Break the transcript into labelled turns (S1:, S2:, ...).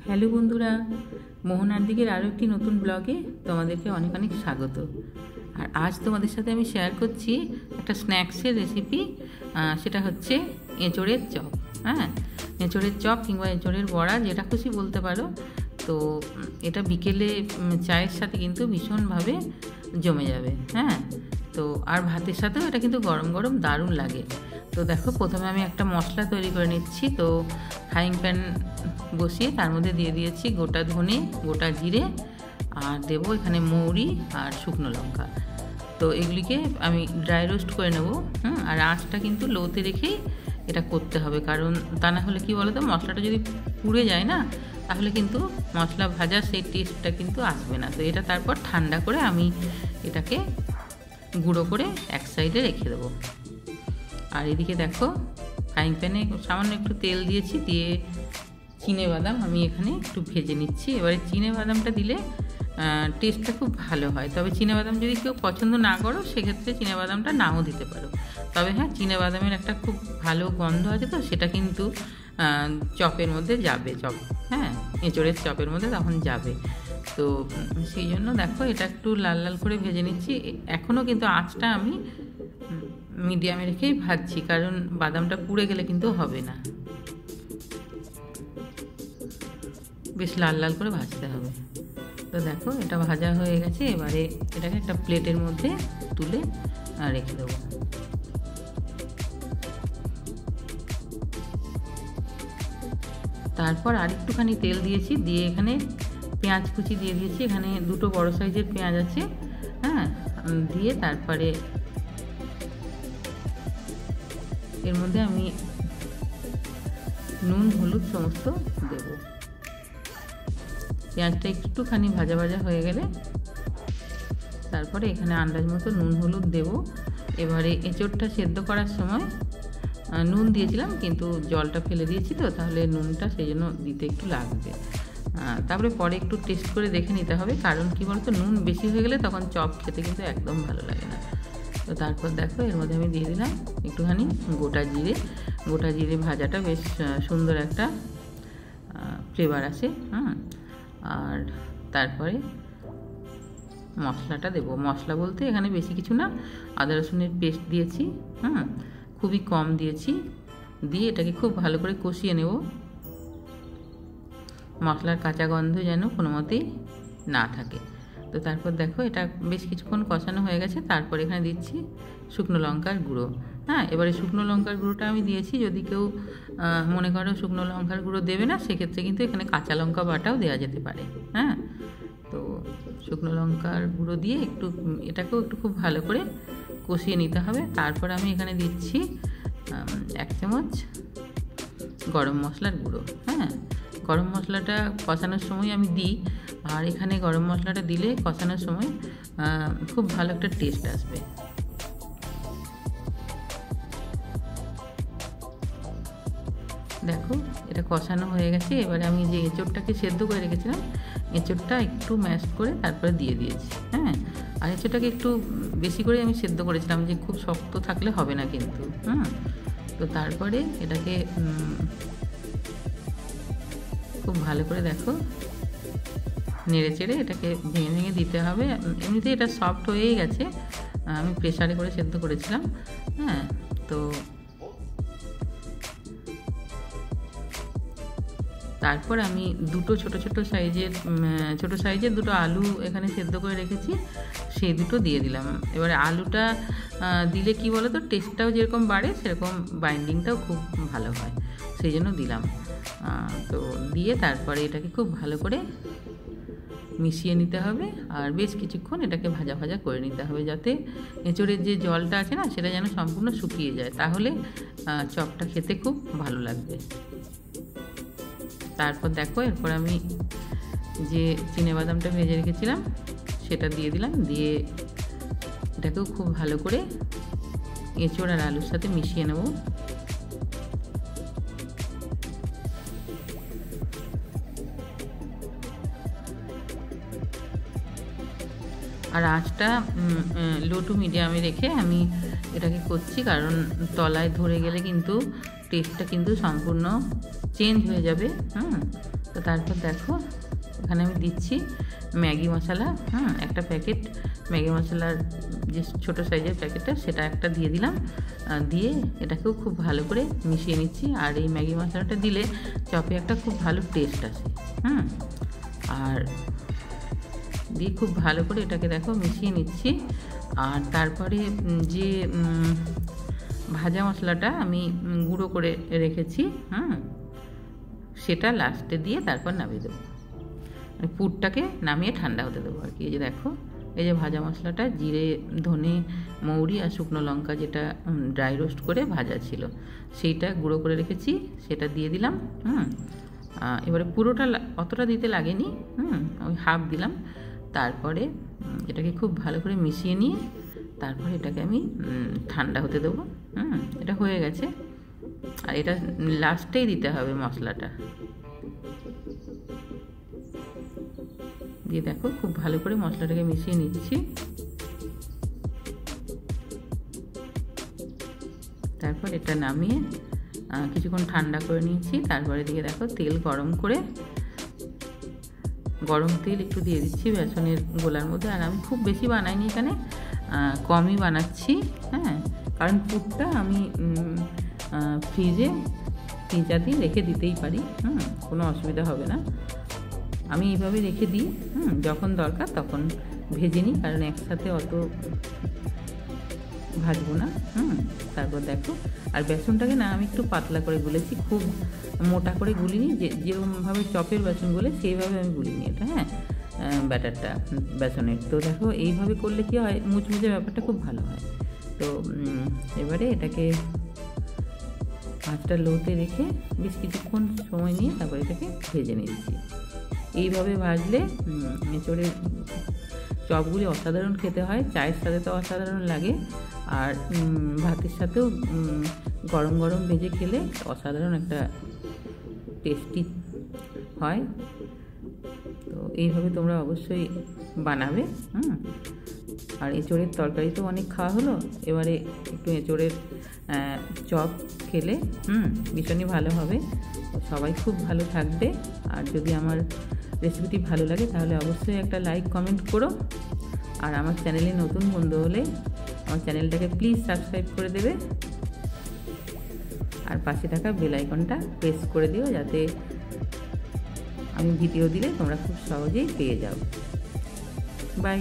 S1: Hello বন্ধুরা, মোহনার দিকের আরও একটি নতুন ব্লগে তোমাদেরকে অনেক অনেক স্বাগত। আর আজ তোমাদের সাথে আমি শেয়ার করছি একটা স্ন্যাক্সের রেসিপি। সেটা হচ্ছে এঁচোড়ের চপ। এঁচোড়ের চপ কিংবা এঁচোড়ের বড়া, যেটা খুশি বলতে পারো। তো এটা বিকেলে চায়ের সাথে কিন্তু ভীষণভাবে জমে যাবে। তো আর ভাতের সাথেও এটা কিন্তু গরম গরম দারুণ লাগে। তো দেখো, প্রথমে আমি একটা মশলা তৈরি করে নিচ্ছি। তো ফ্রাইং প্যান বসিয়ে তার মধ্যে দিয়ে দিয়েছি গোটা ধনে, গোটা জিরে, আর দেবো এখানে মৌরি আর শুকনো লঙ্কা। তো এগুলিকে আমি ড্রাই রোস্ট করে নেব। আর আঁচটা কিন্তু লোতে রেখেই এটা করতে হবে, কারণ তা না হলে কী বলো তো, মশলাটা যদি পুড়ে যায় না, তাহলে কিন্তু মশলা ভাজা সেই টেস্টটা কিন্তু আসবে না। তো এটা তারপর ঠান্ডা করে আমি এটাকে গুঁড়ো করে এক সাইডে রেখে দেবো। আর এদিকে দেখো, ফ্রাইং প্যানে সামান্য একটু তেল দিয়েছি, দিয়ে চিনেবাদাম আমি এখানে একটু ভেজে নিচ্ছি। এবারে চিনেবাদামটা দিলে টেস্টটা খুব ভালো হয়। তবে চিনেবাদাম যদি কেউ পছন্দ না করো, সেক্ষেত্রে চিনেবাদামটা নাও দিতে পারো। তবে হ্যাঁ, চিনেবাদামের একটা খুব ভালো গন্ধ আছে, তো সেটা কিন্তু চপের মধ্যে যাবে, এঁচোড়ের চপের মধ্যে তখন যাবে। তো সেই জন্য দেখো, এটা একটু লাল লাল করে ভেজে নিচ্ছি। এখনও কিন্তু আঁচটা আমি মিডিয়ামে রেখেই ভাজছি, কারণ বাদামটা পুড়ে গেলে কিন্তু হবে না। বেশ লাল লাল করে ভাজতে হবে। তো দেখো, এটা ভাজা হয়ে গেছে। এবারে এটাকে একটা প্লেটের মধ্যে তুলে রেখে দেবো। তারপর আর একটুখানি তেল দিয়েছি, দিয়ে এখানে পেঁয়াজ কুচি দিয়ে দিয়েছি। এখানে দুটো বড় সাইজের পেঁয়াজ আছে, দিয়ে তারপরে এর মধ্যে আমি নুন হলুদ সমস্ত দেবো। পেঁয়াজটা একটুখানি ভাজা ভাজা হয়ে গেলে তারপরে এখানে আন্দাজ মতো নুন হলুদ দেবো। এবারে এঁচোড়টা সেদ্ধ করার সময় নুন দিয়েছিলাম, কিন্তু জলটা ফেলে দিয়েছি, তো তাহলে নুনটা সেই জন্য দিতে একটু লাগবে। তারপরে পরে একটু টেস্ট করে দেখে নিতে হবে, কারণ কী বলতো, নুন বেশি হয়ে গেলে তখন চপ খেতে কিন্তু একদম ভালো লাগে না। তো তারপর দেখো, এর মধ্যে আমি দিয়ে দিলাম একটুখানি গোটা জিরে। গোটা জিরে ভাজাটা বেশ সুন্দর একটা ফ্লেভার আসে। আর তারপরে মশলাটা দেবো। মশলা বলতে এখানে বেশি কিছু না, আদা রসুনের পেস্ট দিয়েছি, খুবই কম দিয়েছি। দিয়ে এটাকে খুব ভালো করে কষিয়ে নেব। মশলার কাঁচা গন্ধ যেন কোনো মতেই না থাকে। তো তারপর দেখো, এটা বেশ কিছুক্ষণ কষানো হয়ে গেছে। তারপর এখানে দিচ্ছি শুকনো লঙ্কার গুঁড়ো। এবারে শুকনো লঙ্কার গুঁড়োটা আমি দিয়েছি। যদি কেউ মনে করো শুকনো লঙ্কার গুঁড়ো দেবে না, সেক্ষেত্রে কিন্তু এখানে কাঁচা লঙ্কা বাটাও দেওয়া যেতে পারে। তো শুকনো লঙ্কার গুঁড়ো দিয়ে এটাকেও একটু খুব ভালো করে কষিয়ে নিতে হবে। তারপর আমি এখানে দিচ্ছি 1 চামচ গরম মশলার গুঁড়ো। গরম মশলাটা কষানোর সময় আমি দিই, আর এখানে গরম মশলাটা দিলে কষানোর সময় খুব ভালো একটা টেস্ট আসবে। দেখো, এটা কষানো হয়ে গেছে। এবারে আমি যে এঁচোড়টাকে সেদ্ধ করে রেখেছিলাম, এঁচোড়টা একটু ম্যাশ করে তারপরে দিয়ে দিয়েছি। আর এঁচোড়টাকে একটু বেশি করে আমি সেদ্ধ করেছিলাম, যে খুব শক্ত থাকলে হবে না কিন্তু। তো তারপরে এটাকে খুব ভালো করে দেখো নেড়ে চেড়ে এটাকে ভেঙে ভেঙে দিতে হবে। এমনিতে এটা সফট হয়েই গেছে, আমি প্রেসারে করে সেদ্ধ করেছিলাম। তো তারপর আমি দুটো ছোট সাইজের দুটো আলু এখানে সেদ্ধ করে রেখেছি, সেই দুটো দিয়ে দিলাম। এবারে আলুটা দিলে কি বলো তো, টেস্টটাও যেরকম বাড়ে, সেরকম বাইন্ডিংটাও খুব ভালো হয়, সেই জন্য দিলাম। তো দিয়ে তারপরে এটাকে খুব ভালো করে মিশিয়ে নিতে হবে। আর বেশ কিছুক্ষণ এটাকে ভাজা ভাজা করে নিতে হবে, যাতে এঁচোড়ের যে জলটা আছে না, সেটা যেন সম্পূর্ণ শুকিয়ে যায়, তাহলে চপটা খেতে খুব ভালো লাগবে। তারপর দেখো, এরপর আমি যে চিনেবাদামটা ভেজে রেখেছিলাম সেটা দিয়ে দিলাম। দিয়ে এটাকেও খুব ভালো করে এঁচোড় আর আলুর সাথে মিশিয়ে নেব। আর আঁচটা লো টু মিডিয়ামে রেখে আমি এটাকে করছি, কারণ তলায় ধরে গেলে কিন্তু টেস্টটা কিন্তু সম্পূর্ণ চেঞ্জ হয়ে যাবে। তো তারপর দেখো এখানে আমি দিচ্ছি ম্যাগি মশলা, একটা প্যাকেট ম্যাগি মশলার যে ছোটো সাইজের প্যাকেটটা সেটা একটা দিয়ে দিলাম। দিয়ে এটাকেও খুব ভালো করে মিশিয়ে নিচ্ছি। আর এই ম্যাগি মশলাটা দিলে চপে একটা খুব ভালো টেস্ট আসে। আর দিয়ে খুব ভালো করে এটাকে দেখো মিশিয়ে নিচ্ছি। আর তারপরে যে ভাজা মশলাটা আমি গুঁড়ো করে রেখেছি, সেটা লাস্টে দিয়ে তারপর নামিয়ে দেবো। পুরটাকে নামিয়ে ঠান্ডা হতে দেবো আর কি। এই যে দেখো, এই যে ভাজা মশলাটা জিরে, ধনে, মৌরি আর শুকনো লঙ্কা যেটা ড্রাই রোস্ট করে ভাজা ছিল সেইটা গুঁড়ো করে রেখেছি, সেটা দিয়ে দিলাম। এবারে পুরোটা অতটা দিতে লাগেনি, ওই হাফ দিলাম। তারপরে এটাকে খুব ভালো করে মিশিয়ে নিয়ে তারপরে এটাকে আমি ঠান্ডা হতে দেবো। এটা হয়ে গেছে। আর এটা লাস্টেই দিতে হবে মশলাটা। দিয়ে দেখো খুব ভালো করে মশলাটাকে মিশিয়ে নিচ্ছি। তারপর এটা নামিয়ে কিছুক্ষণ ঠান্ডা করে নিয়েছি। তারপরে দিয়ে দেখো তেল গরম করে, গরম তেল একটু দিয়ে দিচ্ছি বেসনের গোলার মধ্যে। আর আমি খুব বেশি বানাইনি এখানে, কমই বানাচ্ছি। কারণ পুরটা আমি ফ্রিজার দিয়ে রেখে দিতেই পারি, কোনো অসুবিধা হবে না। আমি এইভাবে রেখে দিই, যখন দরকার তখন ভেজে নিই, কারণ একসাথে অত ভাজবো না। তারপর দেখো, আর বেসনটাকে না আমি একটু পাতলা করে গুলেছি, খুব মোটা করে গুলিনি। যেরকমভাবে চপের বেসন গুলে সেইভাবে আমি গুলিনি এটা, ব্যাটারটা বেসনের। তো দেখো এইভাবে করলে কি হয়, মুচমুচে ব্যাপারটা খুব ভালো হয়। তো এবারে এটাকে আঁচটা লোতে রেখে বেশ কিছুক্ষণ সময় নিয়ে তারপর এটাকে ভেজে নিচ্ছি। এইভাবে ভাজলে এঁচোড়ের চপগুলি অসাধারণ খেতে হয়। চায়ের সাথে তো অসাধারণ লাগে, আর ভাতের সাথেও গরম গরম ভেজে খেলে অসাধারণ একটা টেস্টি হয়। তো এইভাবে তোমরা অবশ্যই বানাবে। আর এঁচোড়ের তরকারি তো অনেক খাওয়া হলো, এবারে একটু এঁচোড়ের চপ খেলে ভীষণই ভালো হবে। সবাই খুব ভালো থাকবে। আর যদি আমার রেসিপিটি ভালো লাগে তাহলে অবশ্যই একটা লাইক কমেন্ট করো। আর আমার চ্যানেলে নতুন বন্ধু হলে আমার চ্যানেলটাকে প্লিজ সাবস্ক্রাইব করে দেবে। আর পাশে থাকা বেল আইকনটা প্রেস করে দিও, যাতে আমি ভিডিও দিলে তোমরা খুব সহজেই পেয়ে যাও। বাই।